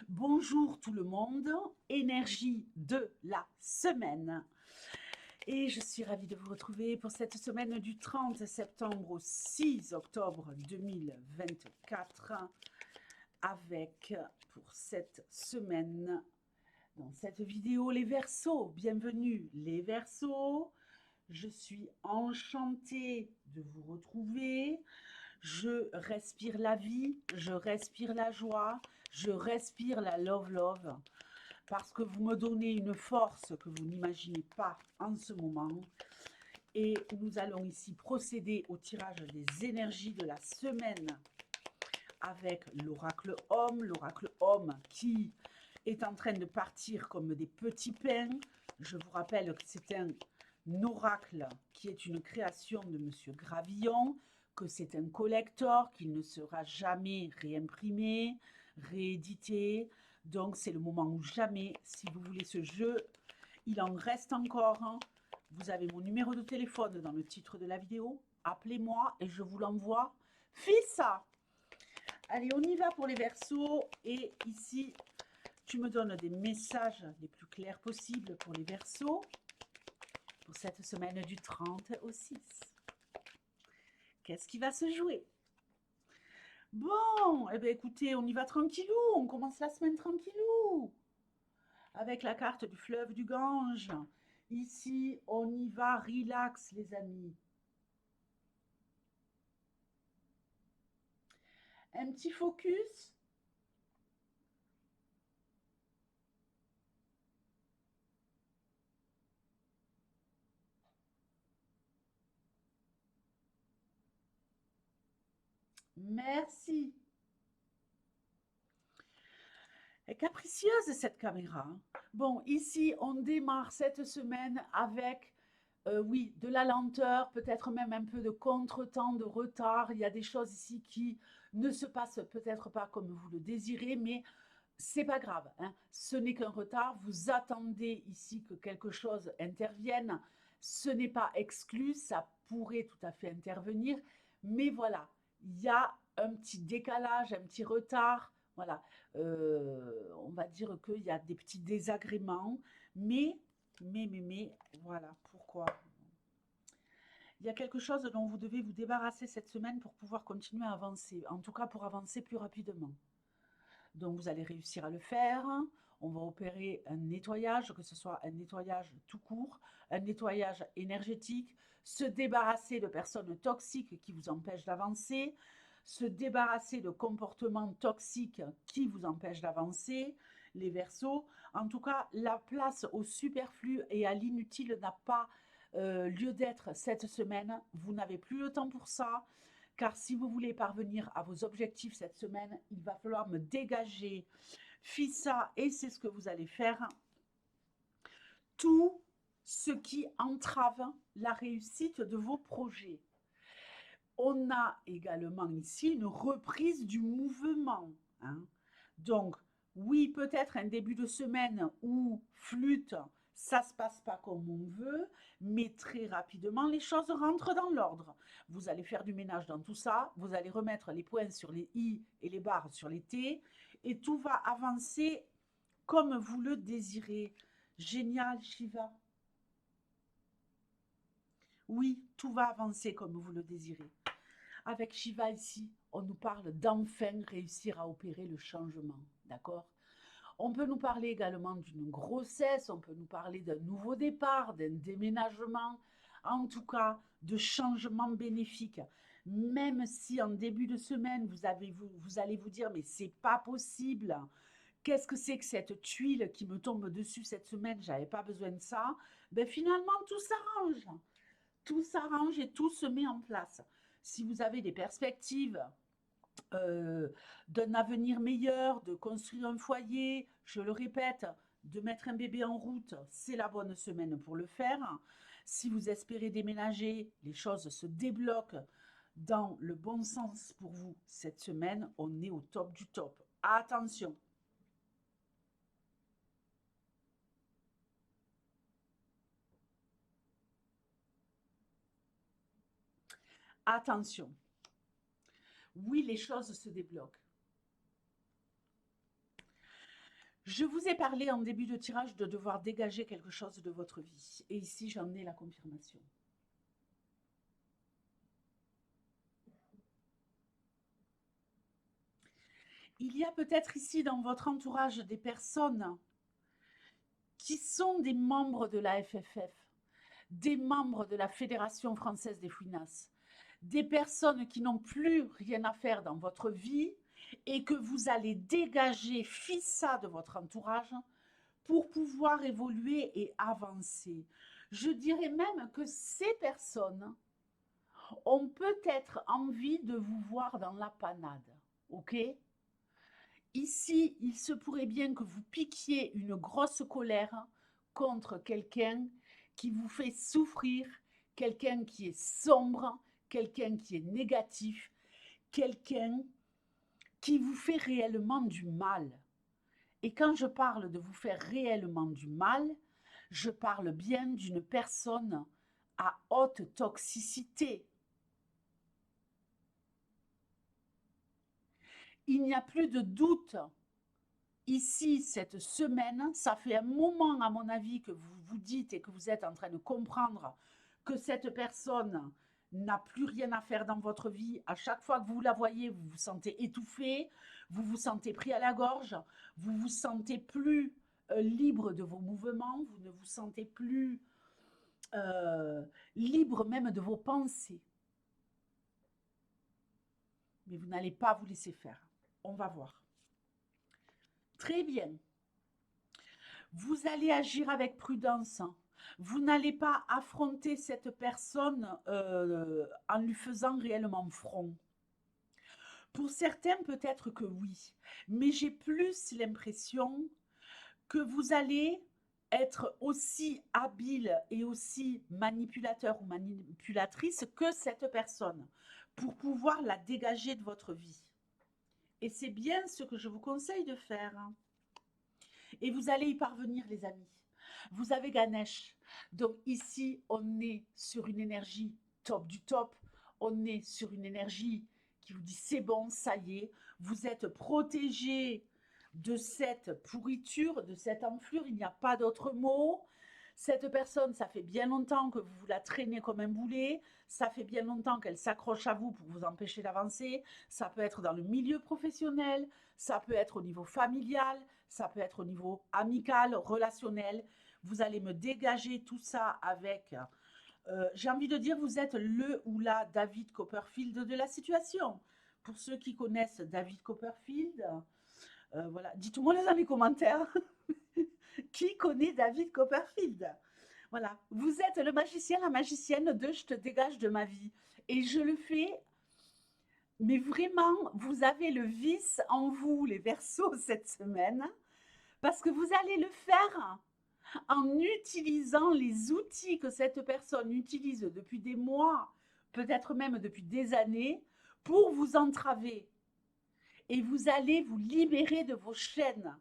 Bonjour tout le monde, énergie de la semaine. Et je suis ravie de vous retrouver pour cette semaine du 30 septembre au 6 octobre 2024 avec pour cette semaine dans cette vidéo les Verseaux. Bienvenue les Verseaux. Je suis enchantée de vous retrouver. Je respire la vie, je respire la joie, je respire la love, parce que vous me donnez une force que vous n'imaginez pas en ce moment. Et nous allons ici procéder au tirage des énergies de la semaine avec l'oracle homme qui est en train de partir comme des petits pains. Je vous rappelle que c'est un oracle qui est une création de Monsieur Gravillon, que c'est un collector, qu'il ne sera jamais réimprimé, réédité. Donc c'est le moment où jamais, si vous voulez ce jeu, il en reste encore. Hein. Vous avez mon numéro de téléphone dans le titre de la vidéo. Appelez-moi et je vous l'envoie. Fissa. Allez, on y va pour les Verseaux. Et ici, tu me donnes des messages les plus clairs possibles pour les Verseaux pour cette semaine du 30 au 6. Qu'est-ce qui va se jouer? Bon, eh bien écoutez, on y va tranquillou, on commence la semaine tranquillou. Avec la carte du fleuve du Gange. Ici, on y va relax les amis. Un petit focus. Merci. Elle est capricieuse cette caméra. Bon, ici, on démarre cette semaine avec, oui, de la lenteur, peut-être même un peu de contretemps, de retard. Il y a des choses ici qui ne se passent peut-être pas comme vous le désirez, mais c'est pas grave. Hein. Ce n'est qu'un retard. Vous attendez ici que quelque chose intervienne. Ce n'est pas exclu, ça pourrait tout à fait intervenir. Mais voilà, il y a un petit décalage, un petit retard. Voilà, on va dire qu'il y a des petits désagréments. Mais, voilà, pourquoi? Il y a quelque chose dont vous devez vous débarrasser cette semaine pour pouvoir continuer à avancer. En tout cas, pour avancer plus rapidement. Donc vous allez réussir à le faire. On va opérer un nettoyage, que ce soit un nettoyage tout court, un nettoyage énergétique, se débarrasser de personnes toxiques qui vous empêchent d'avancer, se débarrasser de comportements toxiques qui vous empêchent d'avancer, les Verseaux. En tout cas, la place au superflu et à l'inutile n'a pas lieu d'être cette semaine. Vous n'avez plus le temps pour ça. Car si vous voulez parvenir à vos objectifs cette semaine, il va falloir me dégager FISA et c'est ce que vous allez faire. Tout ce qui entrave la réussite de vos projets. On a également ici une reprise du mouvement. Hein. Donc, oui, peut-être un début de semaine où flûte, ça ne se passe pas comme on veut, mais très rapidement, les choses rentrent dans l'ordre. Vous allez faire du ménage dans tout ça, vous allez remettre les points sur les i et les barres sur les t, et tout va avancer comme vous le désirez. Génial, Shiva. Oui, tout va avancer comme vous le désirez. Avec Shiva ici, on nous parle d'enfin réussir à opérer le changement, d'accord? On peut nous parler également d'une grossesse, on peut nous parler d'un nouveau départ, d'un déménagement, en tout cas de changements bénéfiques. Même si en début de semaine, vous allez vous dire, mais c'est pas possible. Qu'est-ce que c'est que cette tuile qui me tombe dessus cette semaine? J'avais pas besoin de ça. Ben finalement, tout s'arrange. Tout s'arrange et tout se met en place. Si vous avez des perspectives euh, d'un avenir meilleur, de construire un foyer, je le répète, de mettre un bébé en route, c'est la bonne semaine pour le faire. Si vous espérez déménager, les choses se débloquent dans le bon sens pour vous cette semaine. On est au top du top. Attention, attention. Oui, les choses se débloquent. Je vous ai parlé en début de tirage de devoir dégager quelque chose de votre vie. Et ici, j'en ai la confirmation. Il y a peut-être ici dans votre entourage des personnes qui sont des membres de la FFF, des membres de la Fédération française des fouinasses, des personnes qui n'ont plus rien à faire dans votre vie et que vous allez dégager fissa de votre entourage pour pouvoir évoluer et avancer. Je dirais même que ces personnes ont peut-être envie de vous voir dans la panade, ok? Ici, il se pourrait bien que vous piquiez une grosse colère contre quelqu'un qui vous fait souffrir, quelqu'un qui est sombre, quelqu'un qui est négatif, quelqu'un qui vous fait réellement du mal. Et quand je parle de vous faire réellement du mal, je parle bien d'une personne à haute toxicité. Il n'y a plus de doute. Ici, cette semaine, ça fait un moment, à mon avis, que vous vous dites et que vous êtes en train de comprendre que cette personne n'a plus rien à faire dans votre vie. À chaque fois que vous la voyez, vous vous sentez étouffé, vous vous sentez pris à la gorge, vous vous sentez plus libre de vos mouvements, vous ne vous sentez plus libre même de vos pensées. Mais vous n'allez pas vous laisser faire. On va voir. Très bien. Vous allez agir avec prudence. Vous n'allez pas affronter cette personne en lui faisant réellement front. Pour certains, peut-être que oui, mais j'ai plus l'impression que vous allez être aussi habile et aussi manipulateur ou manipulatrice que cette personne pour pouvoir la dégager de votre vie. Et c'est bien ce que je vous conseille de faire. Et vous allez y parvenir, les amis. Vous avez Ganesh. Donc ici, on est sur une énergie top du top. On est sur une énergie qui vous dit c'est bon, ça y est. Vous êtes protégé de cette pourriture, de cette enflure. Il n'y a pas d'autre mot. Cette personne, ça fait bien longtemps que vous la traînez comme un boulet. Ça fait bien longtemps qu'elle s'accroche à vous pour vous empêcher d'avancer. Ça peut être dans le milieu professionnel, ça peut être au niveau familial, ça peut être au niveau amical, relationnel. Vous allez me dégager tout ça avec, j'ai envie de dire, vous êtes le ou la David Copperfield de la situation. Pour ceux qui connaissent David Copperfield, voilà, dites-moi dans les commentaires qui connaît David Copperfield. Voilà, vous êtes le magicien, la magicienne de je te dégage de ma vie. Et je le fais, mais vraiment, vous avez le vice en vous, les Verseaux, cette semaine, parce que vous allez le faire en utilisant les outils que cette personne utilise depuis des mois, peut-être même depuis des années, pour vous entraver. Et vous allez vous libérer de vos chaînes.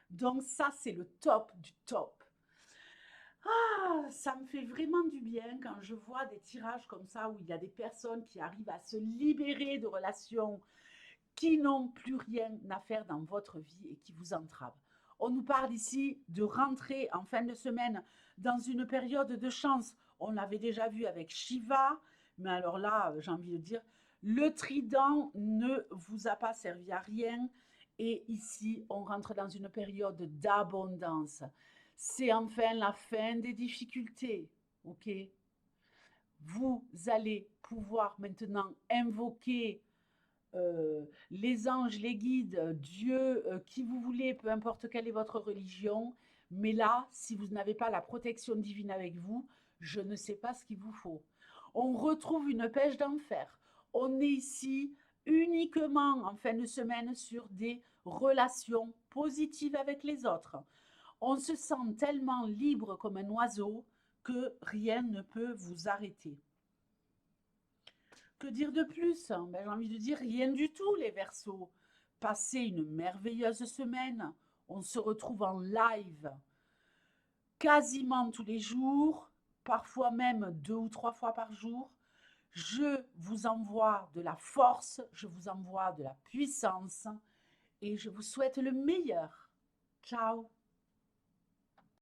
Donc ça, c'est le top du top. Ah, ça me fait vraiment du bien quand je vois des tirages comme ça où il y a des personnes qui arrivent à se libérer de relations qui n'ont plus rien à faire dans votre vie et qui vous entravent. On nous parle ici de rentrer en fin de semaine dans une période de chance. On l'avait déjà vu avec Shiva, mais alors là, j'ai envie de dire, le trident ne vous a pas servi à rien. Et ici, on rentre dans une période d'abondance. C'est enfin la fin des difficultés, ok? Vous allez pouvoir maintenant invoquer les anges, les guides, Dieu, qui vous voulez, peu importe quelle est votre religion. Mais là, si vous n'avez pas la protection divine avec vous, je ne sais pas ce qu'il vous faut. On retrouve une pêche d'enfer. On est ici uniquement en fin de semaine sur des relations positives avec les autres. On se sent tellement libre comme un oiseau que rien ne peut vous arrêter. Que dire de plus? Ben, j'ai envie de dire rien du tout, les Verseaux. Passez une merveilleuse semaine. On se retrouve en live quasiment tous les jours, parfois même 2 ou 3 fois par jour. Je vous envoie de la force, je vous envoie de la puissance et je vous souhaite le meilleur. Ciao.